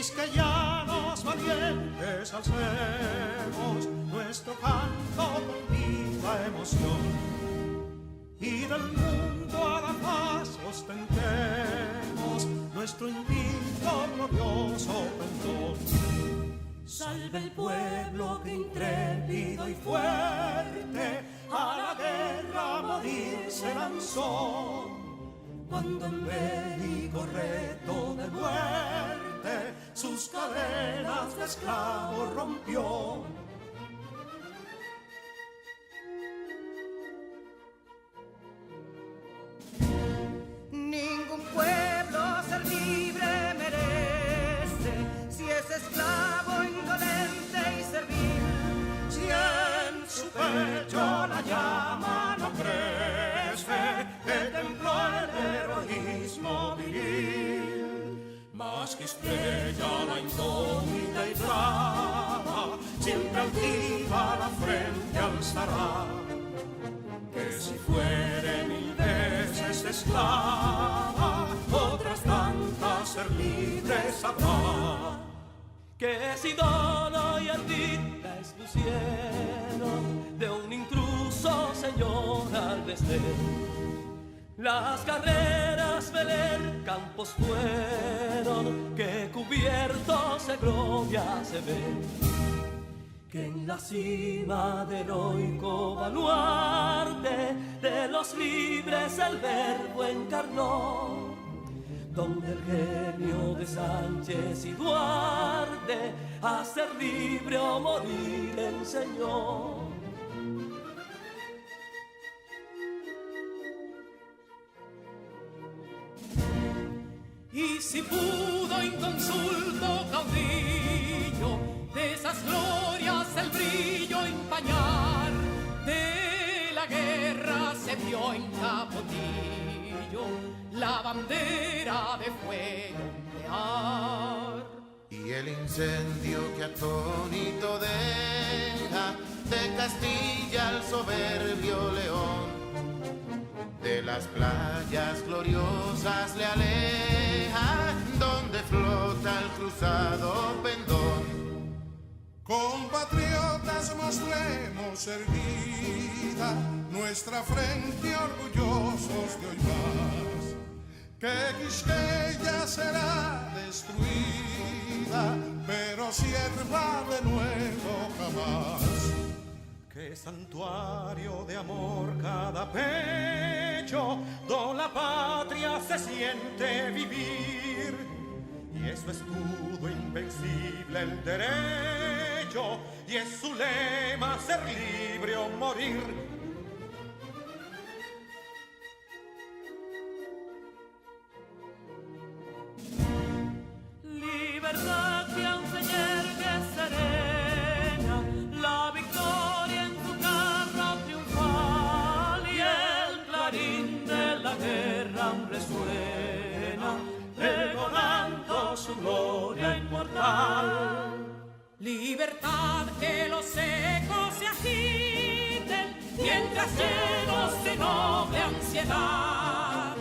quisqueyanos valientes alcemos nuestro canto con viva emoción, y del mundo a la paz ostentemos nuestro invicto glorioso pendón. Salve el pueblo que intrépido y fuerte a la guerra a morir se lanzó, cuando en bélico reto de muerte sus cadenas de esclavos rompió. Ningún pueblo ser libre merece si es esclavo, indolente y servil. Si en su pecho la llama no crece, que templó el heroísmo viril, más que estrella la indómita y brava, siempre altiva la frente alzará, que si fuere mil veces esclava, otras tantas ser libre sabrá. Que si Dono y Ardita expusieron de un intruso señor al desdén, las carreras Belén campos fueron, que cubiertos de gloria se ven, que en la cima del heroico baluarte de los libres el verbo encarnó, donde el genio de Sánchez y Duarte a ser libre o morir enseñó. Y si pudo inconsulto caudillo de esas glorias el brillo empañar, de la guerra se vio en Capotillo la bandera de fuego ondear. Y el incendio que atónito deja de Castilla al soberbio león, de las playas gloriosas le aleja, donde flota el cruzado pendón. Compatriotas, mostremos erguida nuestra frente orgullosos de hoy más, que Quisqueya será destruida, pero sierva de nuevo jamás. Que santuario de amor cada pecho, do la patria se siente vivir, y es su escudo invencible el derecho, y es su lema ser libre o morir. Libertad que aún se yergue serena, la victoria en su carro triunfal, y el clarín de la guerra aún resuena, pregonando su gloria inmortal. Libertad, que los ecos se agiten, mientras llenos de noble ansiedad,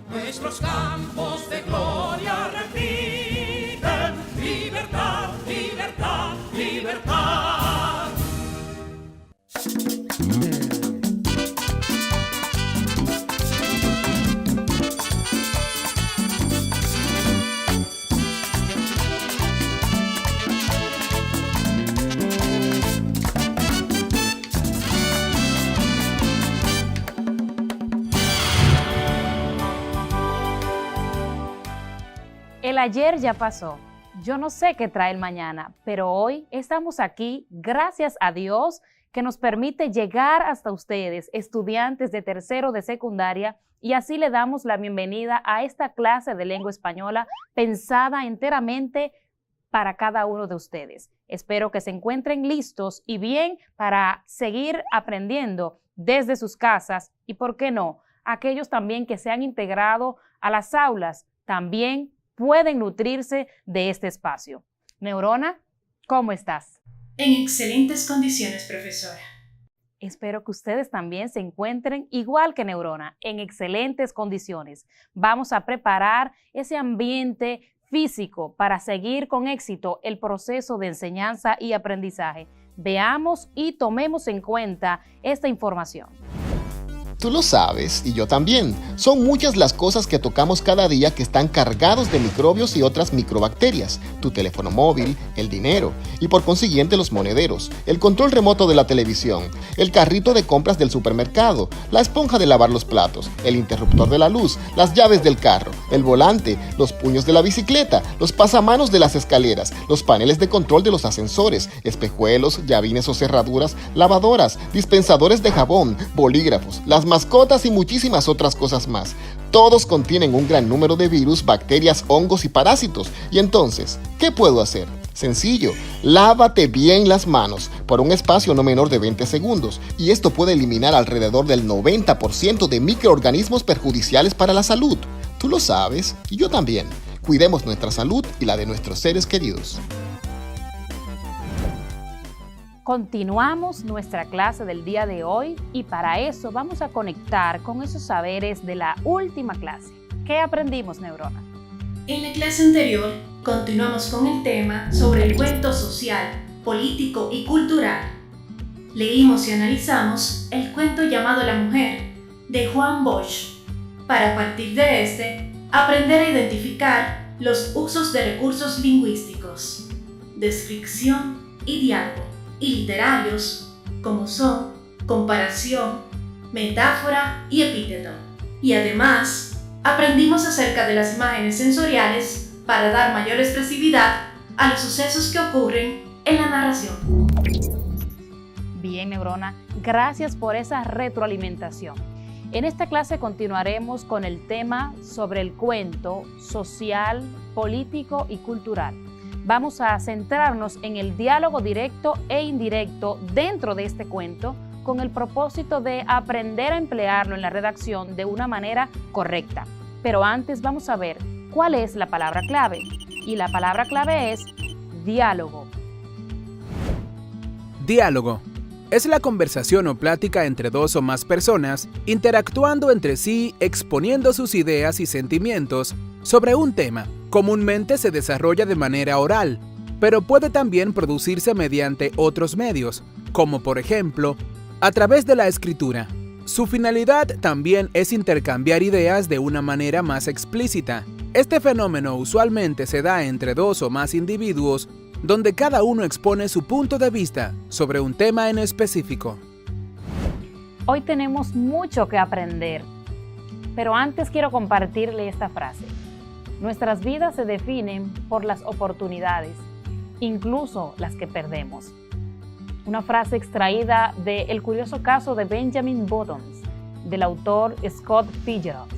nuestros campos de gloria repiten. Libertad, libertad, libertad. El ayer ya pasó. Yo no sé qué trae el mañana, pero hoy estamos aquí, gracias a Dios, que nos permite llegar hasta ustedes, estudiantes de tercero de secundaria, y así le damos la bienvenida a esta clase de lengua española pensada enteramente para cada uno de ustedes. Espero que se encuentren listos y bien para seguir aprendiendo desde sus casas y, ¿por qué no?, aquellos también que se han integrado a las aulas también pueden nutrirse de este espacio. Neurona, ¿cómo estás? En excelentes condiciones, profesora. Espero que ustedes también se encuentren igual que Neurona, en excelentes condiciones. Vamos a preparar ese ambiente físico para seguir con éxito el proceso de enseñanza y aprendizaje. Veamos y tomemos en cuenta esta información. Tú lo sabes y yo también. Son muchas las cosas que tocamos cada día que están cargados de microbios y otras microbacterias. Tu teléfono móvil, el dinero y por consiguiente los monederos, el control remoto de la televisión, el carrito de compras del supermercado, la esponja de lavar los platos, el interruptor de la luz, las llaves del carro, el volante, los puños de la bicicleta, los pasamanos de las escaleras, los paneles de control de los ascensores, espejuelos, llavines o cerraduras, lavadoras, dispensadores de jabón, bolígrafos, las mascotas y muchísimas otras cosas más. Todos contienen un gran número de virus, bacterias, hongos y parásitos. Y entonces, ¿qué puedo hacer? Sencillo, lávate bien las manos por un espacio no menor de 20 segundos y esto puede eliminar alrededor del 90% de microorganismos perjudiciales para la salud. Tú lo sabes y yo también. Cuidemos nuestra salud y la de nuestros seres queridos. Continuamos nuestra clase del día de hoy y para eso vamos a conectar con esos saberes de la última clase. ¿Qué aprendimos, Neurona? En la clase anterior, continuamos con el tema sobre el cuento social, político y cultural. Leímos y analizamos el cuento llamado La Mujer, de Juan Bosch, para a partir de este, aprender a identificar los usos de recursos lingüísticos, descripción y diálogo, y literarios, como son comparación, metáfora y epíteto. Y además, aprendimos acerca de las imágenes sensoriales para dar mayor expresividad a los sucesos que ocurren en la narración. Bien, Neurona, gracias por esa retroalimentación. En esta clase continuaremos con el tema sobre el cuento social, político y cultural. Vamos a centrarnos en el diálogo directo e indirecto dentro de este cuento con el propósito de aprender a emplearlo en la redacción de una manera correcta. Pero antes vamos a ver cuál es la palabra clave. Y la palabra clave es diálogo. Diálogo es la conversación o plática entre dos o más personas interactuando entre sí, exponiendo sus ideas y sentimientos sobre un tema. Comúnmente se desarrolla de manera oral, pero puede también producirse mediante otros medios, como por ejemplo, a través de la escritura. Su finalidad también es intercambiar ideas de una manera más explícita. Este fenómeno usualmente se da entre dos o más individuos, donde cada uno expone su punto de vista sobre un tema en específico. Hoy tenemos mucho que aprender, pero antes quiero compartirle esta frase. Nuestras vidas se definen por las oportunidades, incluso las que perdemos. Una frase extraída de El curioso caso de Benjamin Buttons, del autor Scott Fitzgerald.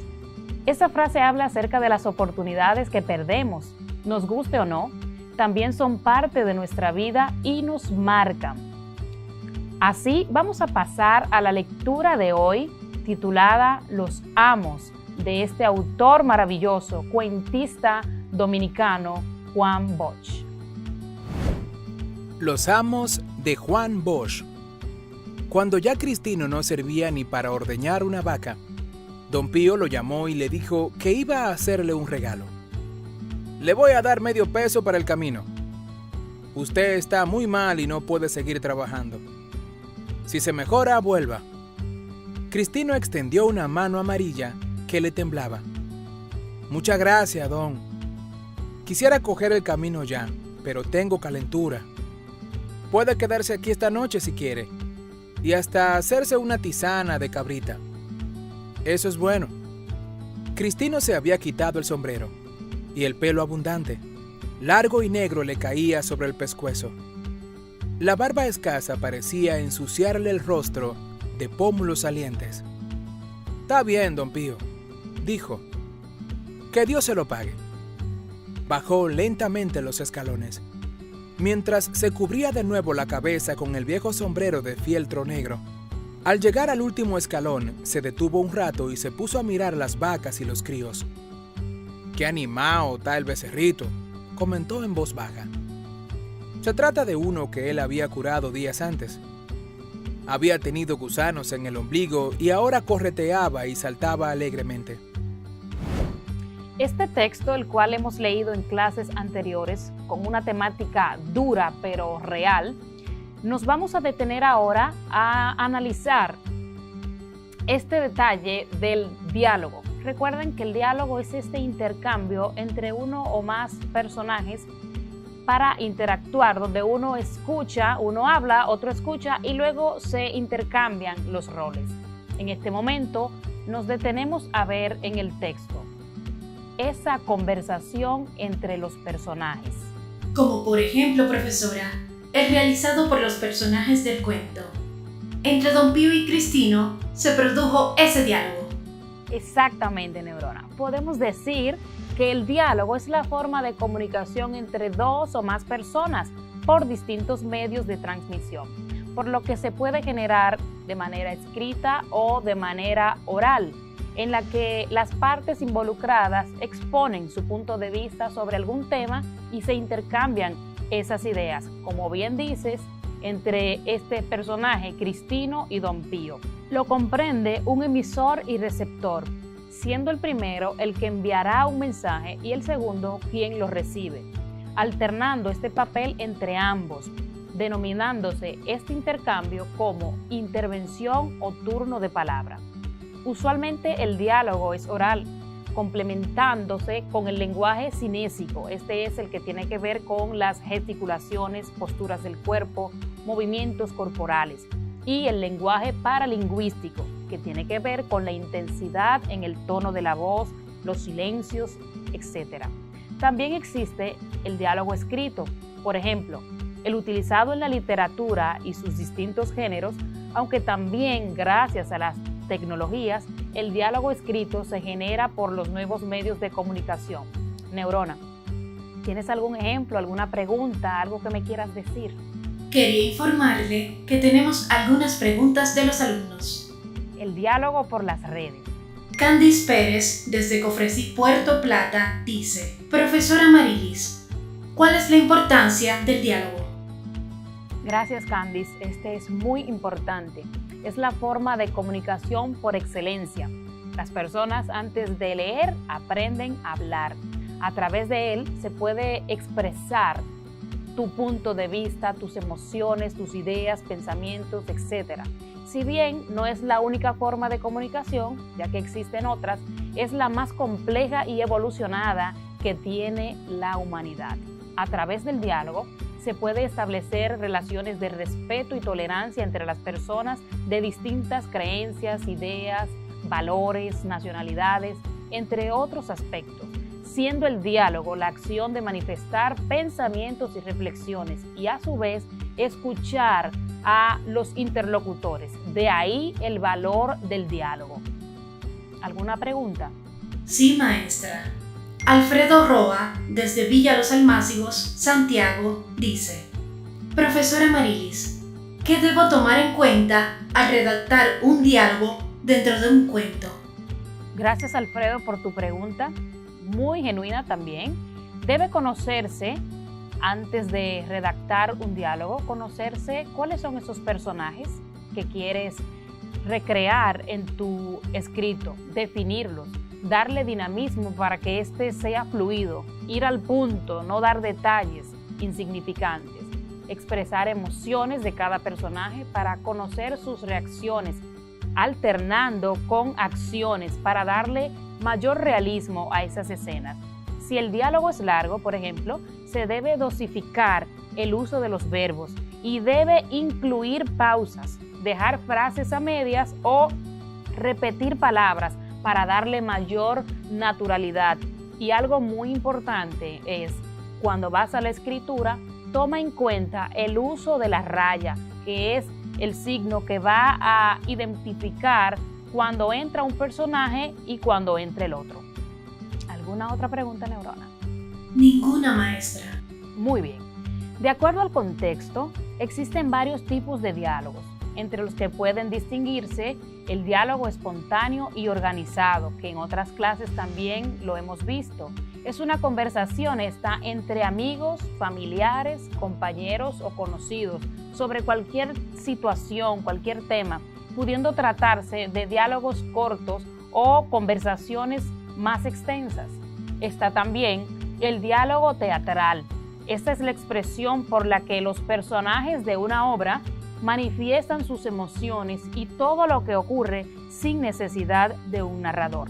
Esa frase habla acerca de las oportunidades que perdemos, nos guste o no, también son parte de nuestra vida y nos marcan. Así vamos a pasar a la lectura de hoy, titulada Los Amos, de este autor maravilloso, cuentista dominicano Juan Bosch. Los Amos de Juan Bosch. Cuando ya Cristino no servía ni para ordeñar una vaca, Don Pío lo llamó y le dijo que iba a hacerle un regalo. Le voy a dar $medio peso para el camino. Usted está muy mal y no puede seguir trabajando. Si se mejora, vuelva. Cristino extendió una mano amarilla que le temblaba. Muchas gracias, don. Quisiera coger el camino ya, pero tengo calentura. Puede quedarse aquí esta noche si quiere, y hasta hacerse una tisana de cabrita. Eso es bueno. Cristino se había quitado el sombrero, y el pelo abundante, largo y negro, le caía sobre el pescuezo. La barba escasa parecía ensuciarle el rostro de pómulos salientes. Está bien, don Pío, dijo. Que Dios se lo pague. Bajó lentamente los escalones. Mientras se cubría de nuevo la cabeza con el viejo sombrero de fieltro negro. Al llegar al último escalón, se detuvo un rato y se puso a mirar las vacas y los críos. «Qué animado está el becerrito», comentó en voz baja. Se trata de uno que él había curado días antes. Había tenido gusanos en el ombligo y ahora correteaba y saltaba alegremente. Este texto, el cual hemos leído en clases anteriores, con una temática dura pero real, nos vamos a detener ahora a analizar este detalle del diálogo. Recuerden que el diálogo es este intercambio entre uno o más personajes para interactuar, donde uno escucha, uno habla, otro escucha y luego se intercambian los roles. En este momento nos detenemos a ver en el texto esa conversación entre los personajes. Como por ejemplo, profesora, el realizado por los personajes del cuento. Entre Don Pío y Cristino se produjo ese diálogo. Exactamente, Neurona. Podemos decir que el diálogo es la forma de comunicación entre dos o más personas por distintos medios de transmisión, por lo que se puede generar de manera escrita o de manera oral, en la que las partes involucradas exponen su punto de vista sobre algún tema y se intercambian esas ideas, como bien dices, entre este personaje, Cristino y Don Pío. Lo comprende un emisor y receptor, siendo el primero el que enviará un mensaje y el segundo quien lo recibe, alternando este papel entre ambos, denominándose este intercambio como intervención o turno de palabra. Usualmente el diálogo es oral, complementándose con el lenguaje cinésico. Este es el que tiene que ver con las gesticulaciones, posturas del cuerpo, movimientos corporales, y el lenguaje paralingüístico, que tiene que ver con la intensidad en el tono de la voz, los silencios, etc. También existe el diálogo escrito, por ejemplo, el utilizado en la literatura y sus distintos géneros, aunque también gracias a las tecnologías, el diálogo escrito se genera por los nuevos medios de comunicación. Neurona, ¿tienes algún ejemplo, alguna pregunta, algo que me quieras decir? Quería informarle que tenemos algunas preguntas de los alumnos. El diálogo por las redes. Candice Pérez, desde Cofresí, Puerto Plata, dice: Profesora Marilis, ¿cuál es la importancia del diálogo? Gracias, Candice. Este es muy importante. Es la forma de comunicación por excelencia. Las personas antes de leer aprenden a hablar. A través de él se puede expresar tu punto de vista, tus emociones, tus ideas, pensamientos, etc. Si bien no es la única forma de comunicación, ya que existen otras, es la más compleja y evolucionada que tiene la humanidad. A través del diálogo se puede establecer relaciones de respeto y tolerancia entre las personas de distintas creencias, ideas, valores, nacionalidades, entre otros aspectos, siendo el diálogo la acción de manifestar pensamientos y reflexiones y a su vez escuchar a los interlocutores. De ahí el valor del diálogo. ¿Alguna pregunta? Sí, maestra. Alfredo Roa, desde Villa Los Almácigos, Santiago, dice: Profesora Marilis, ¿qué debo tomar en cuenta al redactar un diálogo dentro de un cuento? Gracias, Alfredo, por tu pregunta, muy genuina también. Debe conocerse, antes de redactar un diálogo, conocerse cuáles son esos personajes que quieres recrear en tu escrito, definirlos, darle dinamismo para que éste sea fluido, ir al punto, no dar detalles insignificantes, expresar emociones de cada personaje para conocer sus reacciones, alternando con acciones para darle mayor realismo a esas escenas. Si el diálogo es largo, por ejemplo, se debe dosificar el uso de los verbos y debe incluir pausas, dejar frases a medias o repetir palabras para darle mayor naturalidad. Y algo muy importante es, cuando vas a la escritura, toma en cuenta el uso de la raya, que es el signo que va a identificar cuando entra un personaje y cuando entra el otro. ¿Alguna otra pregunta, Neurona? Ninguna, maestra. Muy bien. De acuerdo al contexto, existen varios tipos de diálogos, entre los que pueden distinguirse el diálogo espontáneo y organizado, que en otras clases también lo hemos visto. Es una conversación entre amigos, familiares, compañeros o conocidos sobre cualquier situación, cualquier tema, pudiendo tratarse de diálogos cortos o conversaciones más extensas. Está también el diálogo teatral. Esta es la expresión por la que los personajes de una obra manifiestan sus emociones y todo lo que ocurre sin necesidad de un narrador.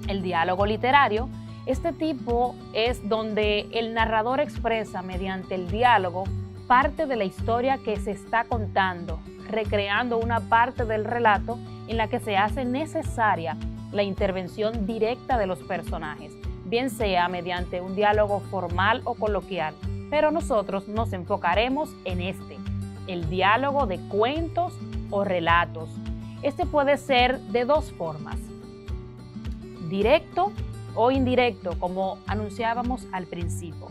El diálogo literario, este tipo es donde el narrador expresa mediante el diálogo parte de la historia que se está contando, recreando una parte del relato en la que se hace necesaria la intervención directa de los personajes, bien sea mediante un diálogo formal o coloquial, pero nosotros nos enfocaremos en el diálogo de cuentos o relatos. Este puede ser de dos formas, directo o indirecto, como anunciábamos al principio.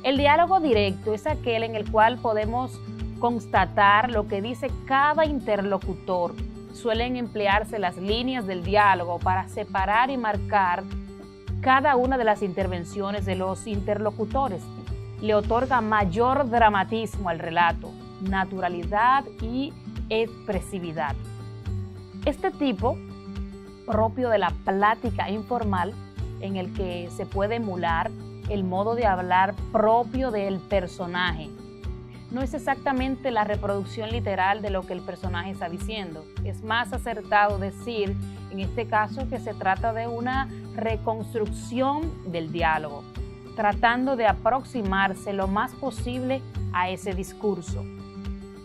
El diálogo directo es aquel en el cual podemos constatar lo que dice cada interlocutor. Suelen emplearse las líneas del diálogo para separar y marcar cada una de las intervenciones de los interlocutores. Le otorga mayor dramatismo al relato, naturalidad y expresividad. Este tipo, propio de la plática informal, en el que se puede emular el modo de hablar propio del personaje. No es exactamente la reproducción literal de lo que el personaje está diciendo. Es más acertado decir, en este caso, que se trata de una reconstrucción del diálogo, tratando de aproximarse lo más posible a ese discurso.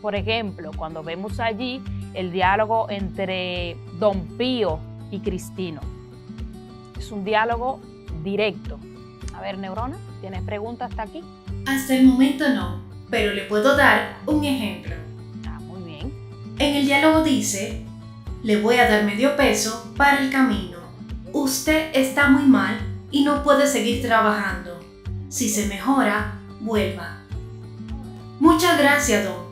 Por ejemplo, cuando vemos allí el diálogo entre Don Pío y Cristino. Es un diálogo directo. A ver, Neurona, ¿tienes preguntas hasta aquí? Hasta el momento no, pero le puedo dar un ejemplo. Muy bien. En el diálogo dice: le voy a dar medio peso para el camino. Usted está muy mal y no puede seguir trabajando. Si se mejora, vuelva. Muchas gracias, don.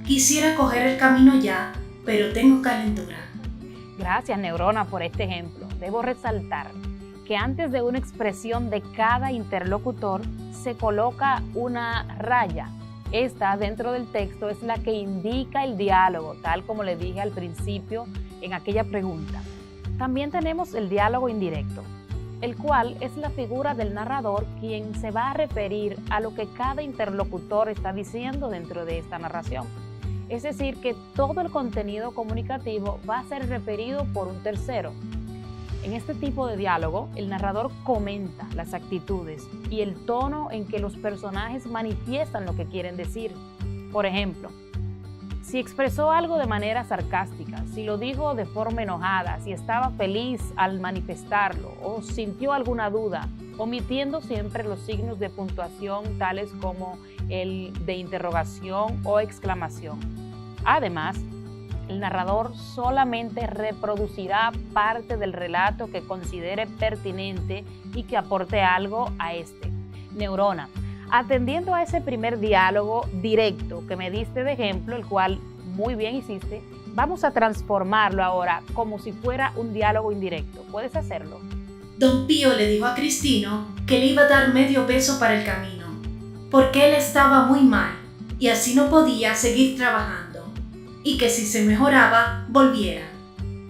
Quisiera coger el camino ya, pero tengo calentura. Gracias, Neurona, por este ejemplo. Debo resaltar que antes de una expresión de cada interlocutor se coloca una raya. Esta, dentro del texto, es la que indica el diálogo, tal como le dije al principio en aquella pregunta. También tenemos el diálogo indirecto, el cual es la figura del narrador quien se va a referir a lo que cada interlocutor está diciendo dentro de esta narración. Es decir, que todo el contenido comunicativo va a ser referido por un tercero. En este tipo de diálogo, el narrador comenta las actitudes y el tono en que los personajes manifiestan lo que quieren decir. Por ejemplo, si expresó algo de manera sarcástica, si lo dijo de forma enojada, si estaba feliz al manifestarlo o sintió alguna duda, omitiendo siempre los signos de puntuación tales como el de interrogación o exclamación. Además, el narrador solamente reproducirá parte del relato que considere pertinente y que aporte algo a este. Neurona, atendiendo a ese primer diálogo directo que me diste de ejemplo, el cual muy bien hiciste, vamos a transformarlo ahora como si fuera un diálogo indirecto. ¿Puedes hacerlo? Don Pío le dijo a Cristino que le iba a dar medio peso para el camino, porque él estaba muy mal y así no podía seguir trabajando, y que si se mejoraba, volviera.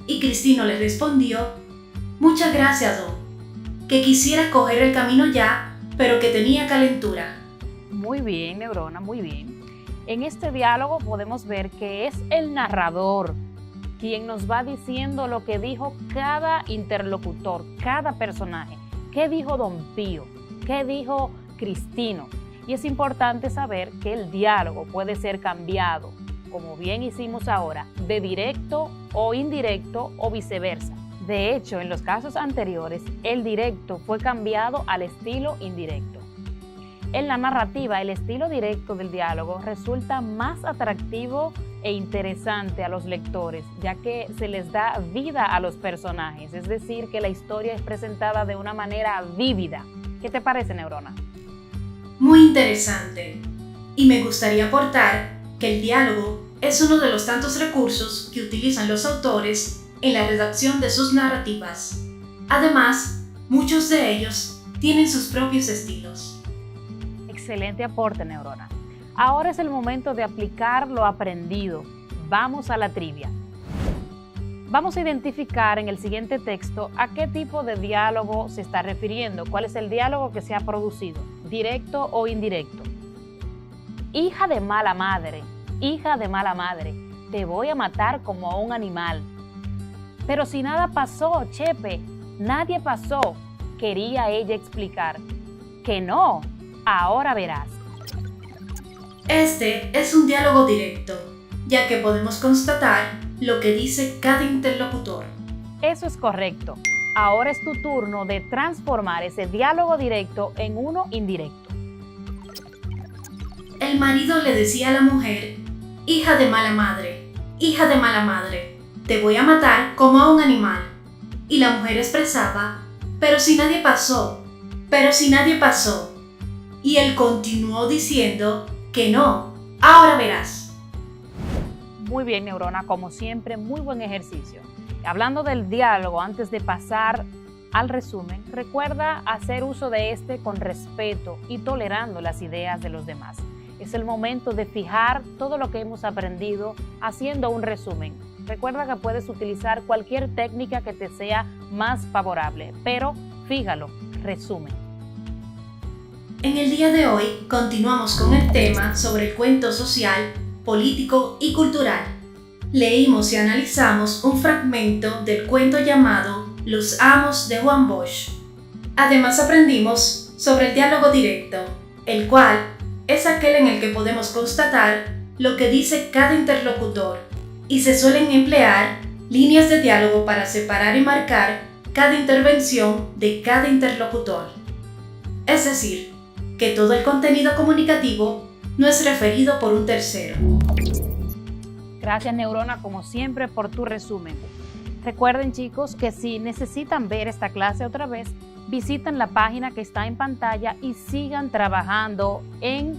Y Cristino le respondió: muchas gracias, don, que quisiera coger el camino ya, pero que tenía calentura. Muy bien, Neurona, muy bien. En este diálogo podemos ver que es el narrador quien nos va diciendo lo que dijo cada interlocutor, cada personaje. ¿Qué dijo Don Pío? ¿Qué dijo Cristino? Y es importante saber que el diálogo puede ser cambiado, como bien hicimos ahora, de directo o indirecto o viceversa. De hecho, en los casos anteriores, el directo fue cambiado al estilo indirecto. En la narrativa, el estilo directo del diálogo resulta más atractivo e interesante a los lectores, ya que se les da vida a los personajes, es decir, que la historia es presentada de una manera vívida. ¿Qué te parece, Neurona? Muy interesante. Y me gustaría aportar que el diálogo es uno de los tantos recursos que utilizan los autores en la redacción de sus narrativas. Además, muchos de ellos tienen sus propios estilos. Excelente aporte, Neurona. Ahora es el momento de aplicar lo aprendido. Vamos a la trivia. Vamos a identificar en el siguiente texto a qué tipo de diálogo se está refiriendo, cuál es el diálogo que se ha producido, directo o indirecto. Hija de mala madre, te voy a matar como a un animal. Pero si nada pasó, Chepe, nadie pasó, quería ella explicar. Que no, ahora verás. Este es un diálogo directo, ya que podemos constatar lo que dice cada interlocutor. Eso es correcto. Ahora es tu turno de transformar ese diálogo directo en uno indirecto. El marido le decía a la mujer, hija de mala madre, te voy a matar como a un animal. Y la mujer expresaba, pero si nadie pasó. Y él continuó diciendo que no, ahora verás. Muy bien, Neurona, como siempre, muy buen ejercicio. Hablando del diálogo, antes de pasar al resumen, recuerda hacer uso de este con respeto y tolerando las ideas de los demás. Es el momento de fijar todo lo que hemos aprendido haciendo un resumen. Recuerda que puedes utilizar cualquier técnica que te sea más favorable, pero fíjalo, resumen. En el día de hoy continuamos con el tema sobre el cuento social, político y cultural. Leímos y analizamos un fragmento del cuento llamado Los Amos de Juan Bosch. Además aprendimos sobre el diálogo directo, el cual es aquel en el que podemos constatar lo que dice cada interlocutor y se suelen emplear líneas de diálogo para separar y marcar cada intervención de cada interlocutor. Es decir, que todo el contenido comunicativo no es referido por un tercero. Gracias, Neurona, como siempre, por tu resumen. Recuerden, chicos, que si necesitan ver esta clase otra vez, visiten la página que está en pantalla y sigan trabajando en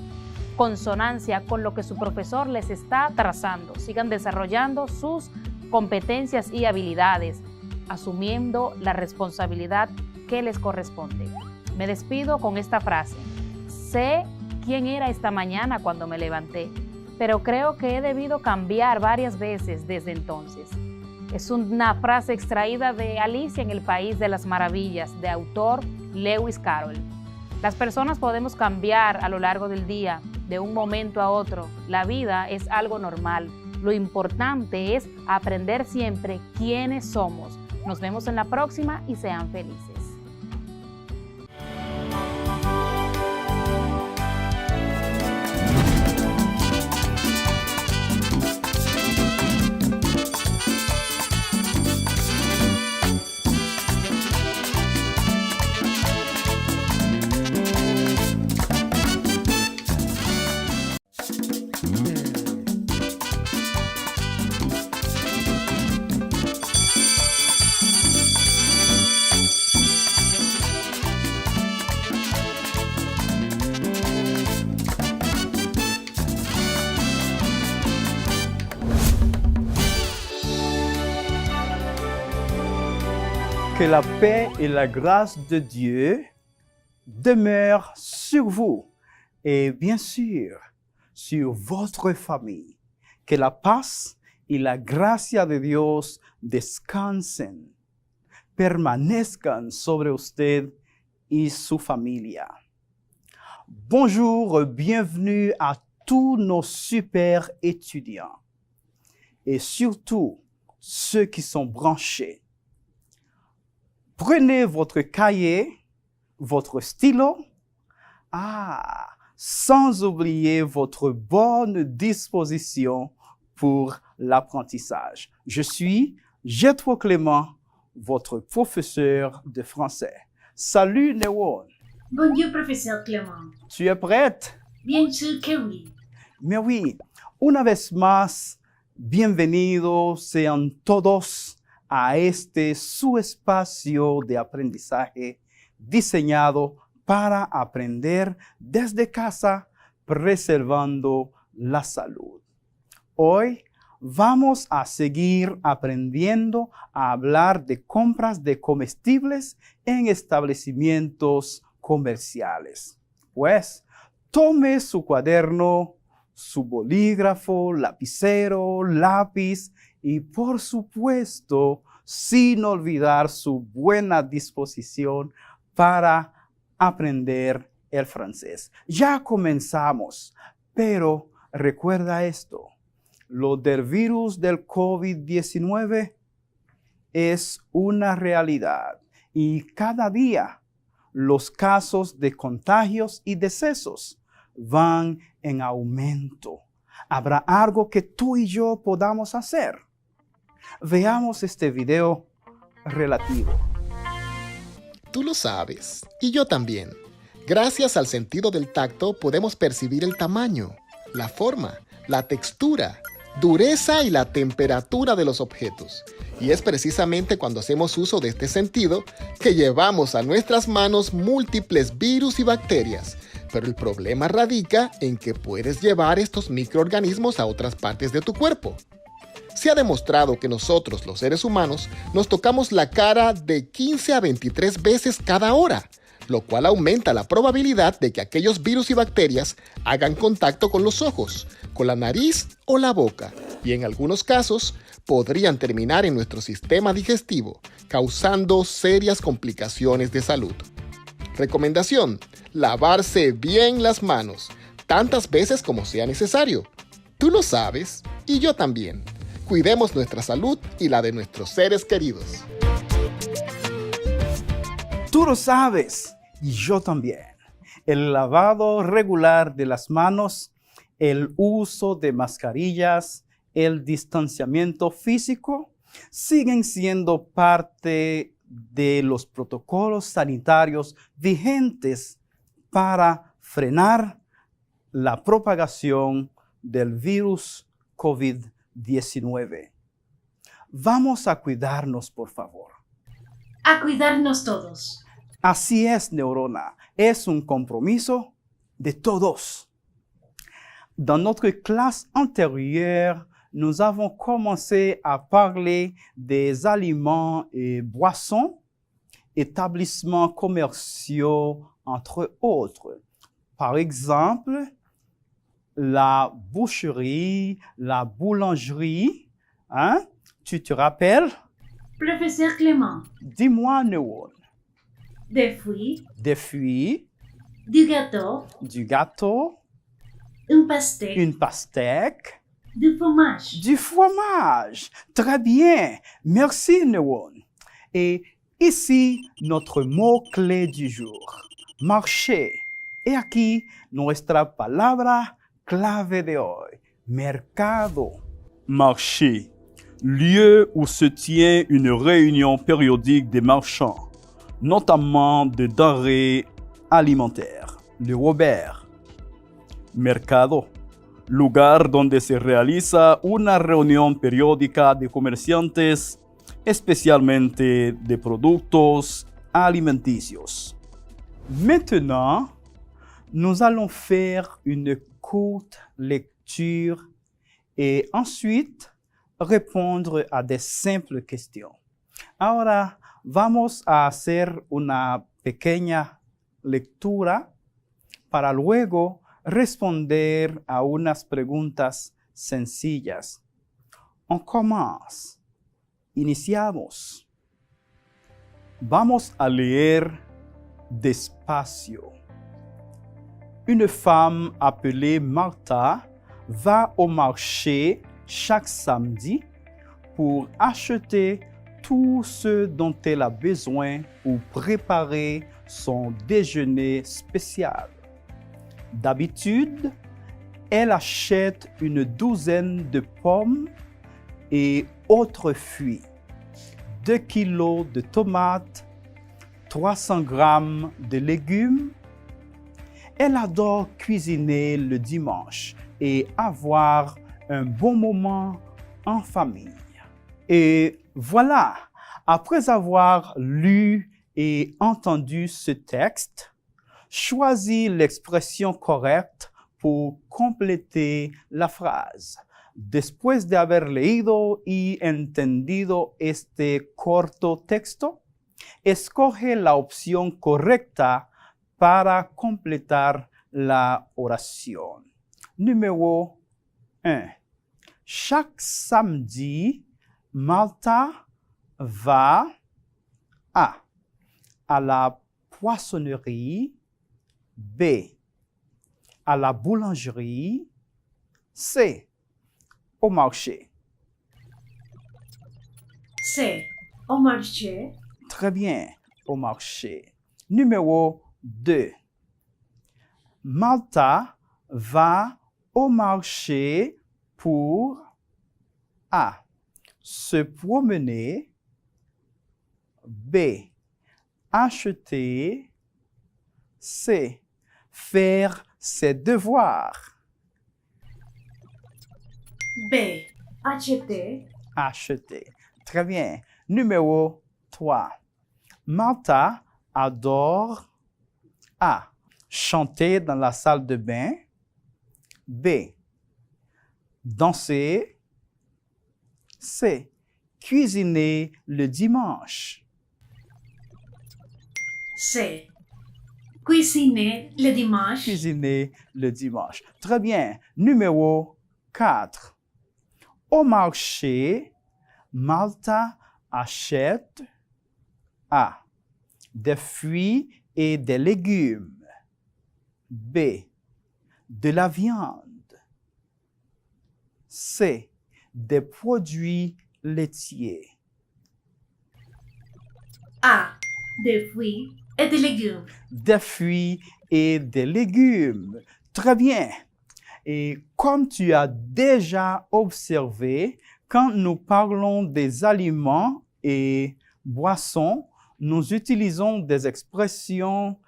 consonancia con lo que su profesor les está trazando. Sigan desarrollando sus competencias y habilidades, asumiendo la responsabilidad que les corresponde. Me despido con esta frase. Sé quién era esta mañana cuando me levanté, pero creo que he debido cambiar varias veces desde entonces. Es una frase extraída de Alicia en el País de las Maravillas, de autor Lewis Carroll. Las personas podemos cambiar a lo largo del día, de un momento a otro. La vida es algo normal. Lo importante es aprender siempre quiénes somos. Nos vemos en la próxima y sean felices. Que la paix et la grâce de Dieu demeurent sur vous et bien sûr sur votre famille. Que la paz y la gracia de Dios descansen, permanezcan sobre usted y su familia. Bonjour, bienvenue à tous nos super étudiants et surtout ceux qui sont branchés. Prenez votre cahier, votre stylo, sans oublier votre bonne disposition pour l'apprentissage. Je suis Jetro Clément, votre professeur de français. Salut Néon. Bonjour, professeur Clément. Tu es prête? Bien sûr que oui. Mais oui, una vez más, bienvenidos sean todos a este su espacio de aprendizaje diseñado para aprender desde casa, preservando la salud. Hoy vamos a seguir aprendiendo a hablar de compras de comestibles en establecimientos comerciales. Pues, tome su cuaderno, su bolígrafo, lapicero, lápiz y por supuesto, sin olvidar su buena disposición para aprender el francés. Ya comenzamos, pero recuerda esto, lo del virus del COVID-19 es una realidad y cada día los casos de contagios y decesos van en aumento. ¿Habrá algo que tú y yo podamos hacer? Veamos este video relativo. Tú lo sabes, y yo también. Gracias al sentido del tacto podemos percibir el tamaño, la forma, la textura, dureza y la temperatura de los objetos. Y es precisamente cuando hacemos uso de este sentido que llevamos a nuestras manos múltiples virus y bacterias. Pero el problema radica en que puedes llevar estos microorganismos a otras partes de tu cuerpo. Se ha demostrado que nosotros, los seres humanos, nos tocamos la cara de 15 a 23 veces cada hora, lo cual aumenta la probabilidad de que aquellos virus y bacterias hagan contacto con los ojos, con la nariz o la boca, y en algunos casos podrían terminar en nuestro sistema digestivo, causando serias complicaciones de salud. Recomendación: lavarse bien las manos, tantas veces como sea necesario. Tú lo sabes, y yo también. Cuidemos nuestra salud y la de nuestros seres queridos. Tú lo sabes, y yo también. El lavado regular de las manos, el uso de mascarillas, el distanciamiento físico, siguen siendo parte de los protocolos sanitarios vigentes para frenar la propagación del virus COVID-19. Vamos a cuidarnos, por favor. A cuidarnos todos. Así es, Neurona. Es un compromiso de todos. Dans notre classe antérieure, nous avons commencé à parler des aliments et boissons, établissements commerciaux, entre autres. Par exemple, la boucherie, la boulangerie. Hein? Tu te rappelles? Professeur Clément. Dis-moi, Neuron. Des fruits. Des fruits. Du gâteau. Du gâteau. Un pastèque. Une pastèque. Du fromage. Du fromage. Très bien. Merci, Neuron. Et ici, notre mot-clé du jour. Marché. Et aquí, nuestra palabra clave de hoy. Mercado. Marché. Lieu où se tient une réunion périodique des marchands, notamment de denrées alimentaires. Le Robert. Mercado. Lugar donde se realiza una reunión periódica de comerciantes, especialmente de productos alimenticios. Maintenant, nous allons faire une courte lecture et ensuite répondre a des simples questions. Ahora vamos a hacer una pequeña lectura para luego responder a unas preguntas sencillas. On commence. Iniciamos. Vamos a leer despacio. Une femme appelée Martha va au marché chaque samedi pour acheter tout ce dont elle a besoin ou préparer son déjeuner spécial. D'habitude, elle achète une douzaine de pommes et autres fruits, 2 kilos de tomates, 300 grammes de légumes. Elle adore cuisiner le dimanche et avoir un bon moment en famille. Et voilà, après avoir lu et entendu ce texte, choisis l'expression correcte pour compléter la frase. Después de haber leído y entendido este corto texto, escoge la opción correcta para completar la oración. Numéro 1. Chaque samedi, Malta va à la poissonnerie. B, à la boulangerie. C, au marché. C. Au marché. Très bien, au marché. Numéro 2. Malta va au marché pour A. Se promener. B. Acheter. C. Faire ses devoirs. B. Acheter. Acheter. Très bien. Numéro 3. Malta adore A. Chanter dans la salle de bain. B. Danser. C. Cuisiner le dimanche. C. Cuisiner le dimanche. Cuisiner le dimanche. Très bien. Numéro 4. Au marché, Malta achète A. Des fruits et des légumes. B. De la viande. C. Des produits laitiers. A. Des fruits et des légumes. Des fruits et des légumes. Très bien. Et comme tu as déjà observé, quand nous parlons des aliments et boissons, nous utilisons des expressions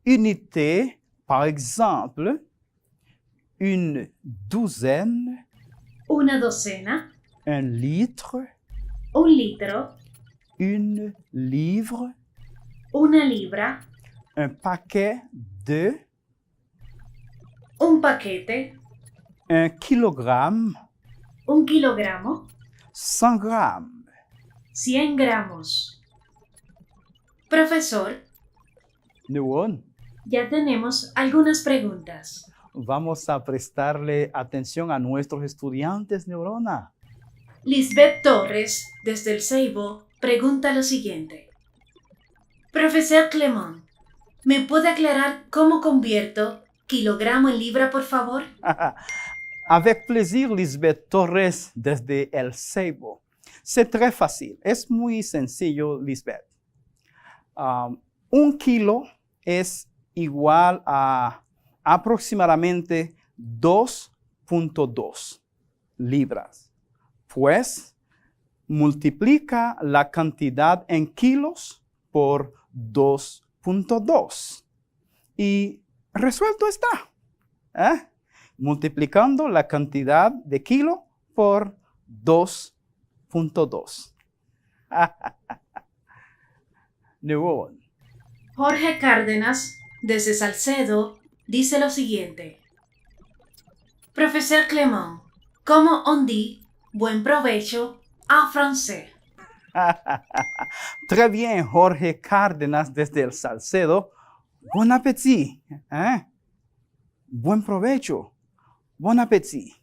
unités. Par exemple, une douzaine, Una docena. un litre, Un litro. une livre, Una libra. un paquet de, Un paquete. un kilogramme, Un kilogramo. 100 grammes. 100 gramos. Profesor, Neuron, ya tenemos algunas preguntas. vamos a prestarle atención a nuestros estudiantes, Neurona. Lisbeth Torres, desde el Ceibo, pregunta lo siguiente. Profesor Clement, ¿me puede aclarar cómo convierto kilogramo en libra, por favor? Avec plaisir, Lisbeth Torres, desde El Ceibo. C'est très facile. Es muy sencillo, Lisbeth. 1 kilo es igual a aproximadamente 2.2 libras. Pues, multiplica la cantidad en kilos por 2.2. Y resuelto está. Multiplicando la cantidad de kilo por 2.2. Neuron. Jorge Cárdenas, desde Salcedo, dice lo siguiente. Profesor Clement, ¿cómo on dit buen provecho en francés? Très bien, Jorge Cárdenas, desde el Salcedo. Bon appétit. Buen provecho. Bon appétit.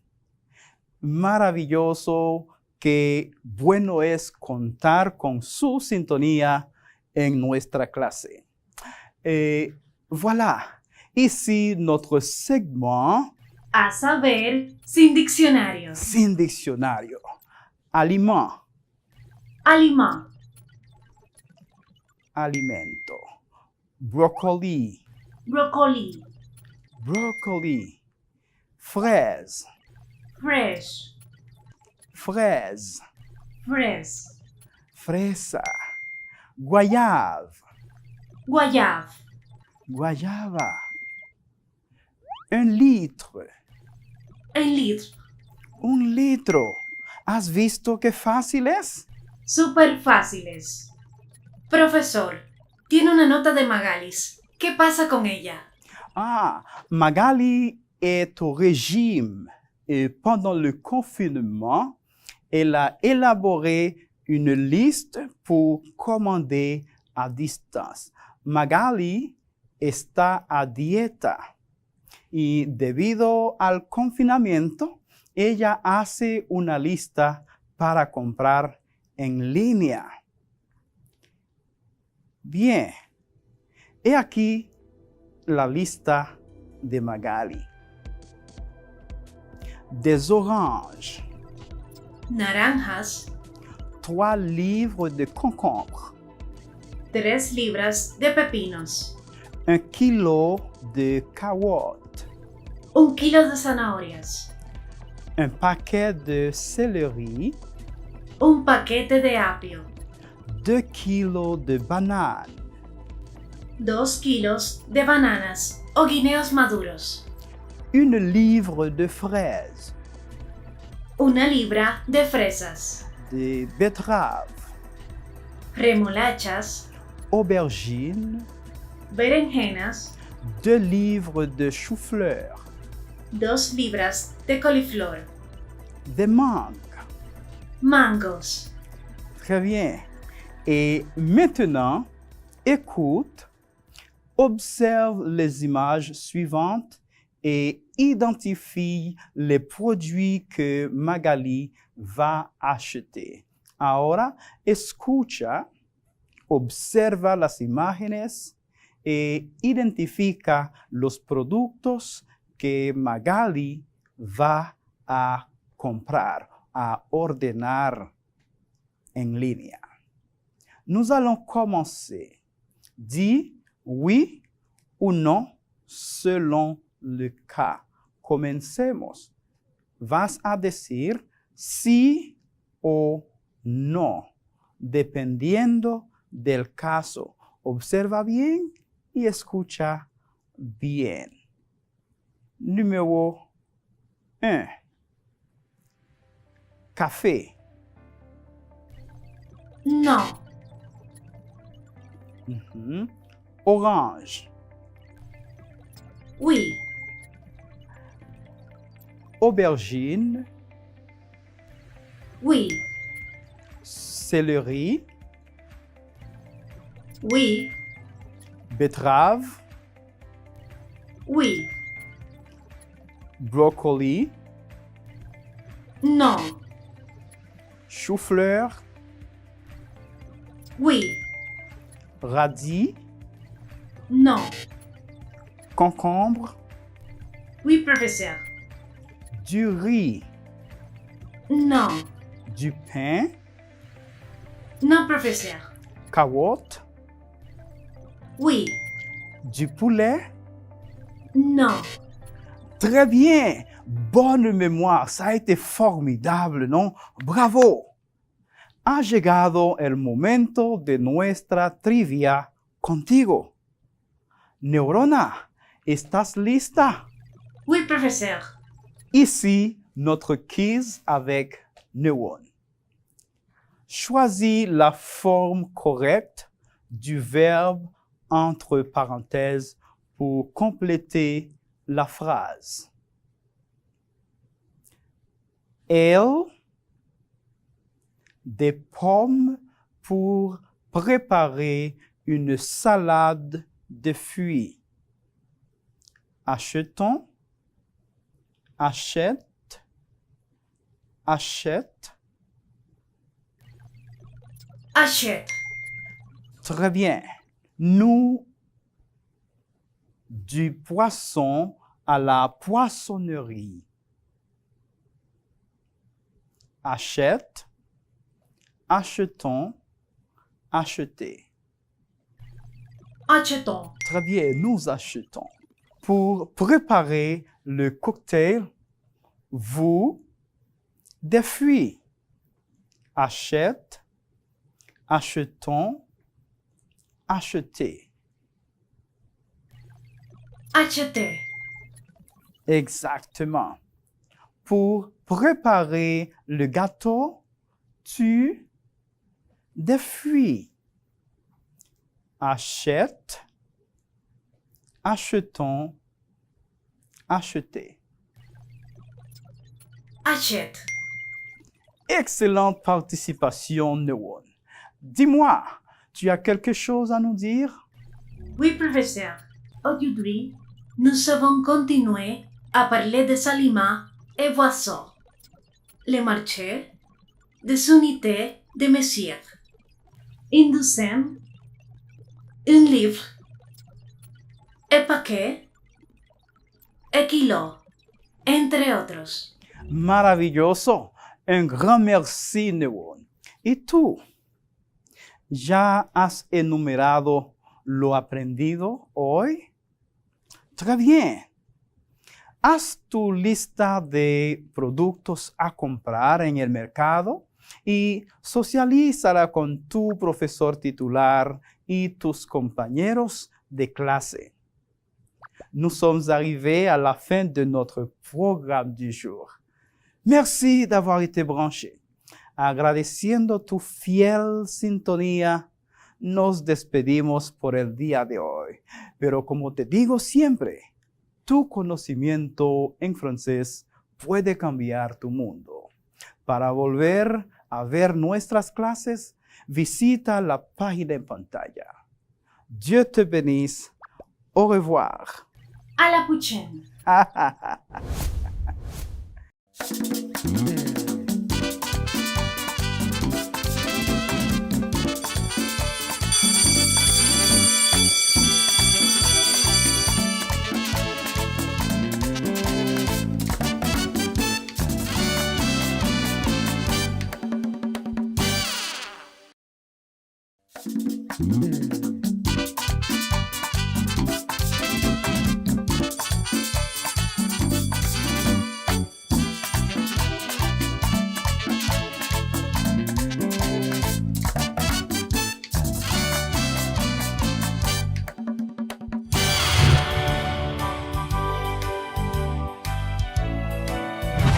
Maravilloso, qué bueno es contar con su sintonía en nuestra clase. Voilà. Ici notre segment A saber, sin diccionarios. sin diccionario. Aliment, Aliment, alimento. Broccoli, brócoli, broccoli. Fraise, fresh, fraise. fresh, Fresa, guayave, guayave, guayaba. 1 litre, un litro. 1 litro. ¿Has visto qué fácil es? Súper fáciles. Profesor, tiene una nota de Magalis. ¿Qué pasa con ella? Magali est au régime et pendant le confinement, elle a élaboré une liste pour commander à distance. Magali está a dieta y debido al confinamiento, ella hace una lista para comprar en línea. Bien, he aquí la lista de Magali. Des oranges, naranjas, 3 livres de concombres, 3 libras de pepinos, 1 kilo de carottes, 1 kilo de zanahorias, un paquet de céleri, un paquete de apio, 2 kilos de bananes, 2 kilos de bananas o guineos maduros, 1 livre de fraises, 1 libra de fresas, de betteraves, remolachas, aubergines, berenjenas, 2 livres de chou-fleur, 2 libras de coliflor, des mangues. mangos. Très bien. Et maintenant, écoute, observe les images suivantes et identifie les produits que Magali va acheter. Ahora, escucha, observa las imágenes e identifica los productos que Magali va a comprar, a ordenar en línea. Nous allons commencer. Dis oui ou non selon le cas. Comencemos. Vas a decir sí o no, dependiendo del caso. Observa bien y escucha bien. Numéro 1. Café. No, Orange. oui, Aubergine. oui, Céleri. oui, Betterave. oui, Brocoli. no, Chou-fleur. oui, Radis. no, Concombre. oui, professeur, Du riz. no, Du pain. no, professeur, Carottes. oui, Du poulet. no, Très bien. Bonne mémoire. Ça a été formidable, ¿no? Bravo. Ha llegado el momento de nuestra trivia contigo. Neurona, ¿estás lista? oui, professeur, Ici, notre quiz avec Neuron. Choisis la forme correcte du verbe entre parenthèses pour compléter la phrase. Elle, des pommes pour préparer une salade de fruits. Achetons, achète, achète. achète, Très bien. Nous, du poisson à la poissonnerie. Achète, achetons, acheter. achetons, Très bien, nous achetons. Pour préparer le cocktail, vous, des fruits. Achète, achetons, acheter. acheter, Exactement. Pour préparer le gâteau, tu, des fruits. Achète, achetons, acheter. achète, Excellente participation, Neuron. Dis-moi, tu as quelque chose à nous dire? oui, professeur. Aujourd'hui, nous avons continué à parler des aliments et boissons. Le marché, des unités de mesure. Une douzaine, un livre, un paquet, un kilo, entre otros. Maravilloso. Un gran merci, Newon. ¿Y tú? ¿Ya has enumerado lo aprendido hoy? Très bien. Haz tu lista de productos a comprar en el mercado y socialízala con tu profesor titular y tus compañeros de clase. Nous sommes arrivés à la fin de notre programme du jour. Merci d'avoir été branché. Agradeciendo tu fiel sintonía, nos despedimos por el día de hoy. Pero como te digo siempre, tu conocimiento en francés puede cambiar tu mundo. Para volver a ver nuestras clases, visita la página en pantalla. Dieu te bénisse. Au revoir. À la prochaine.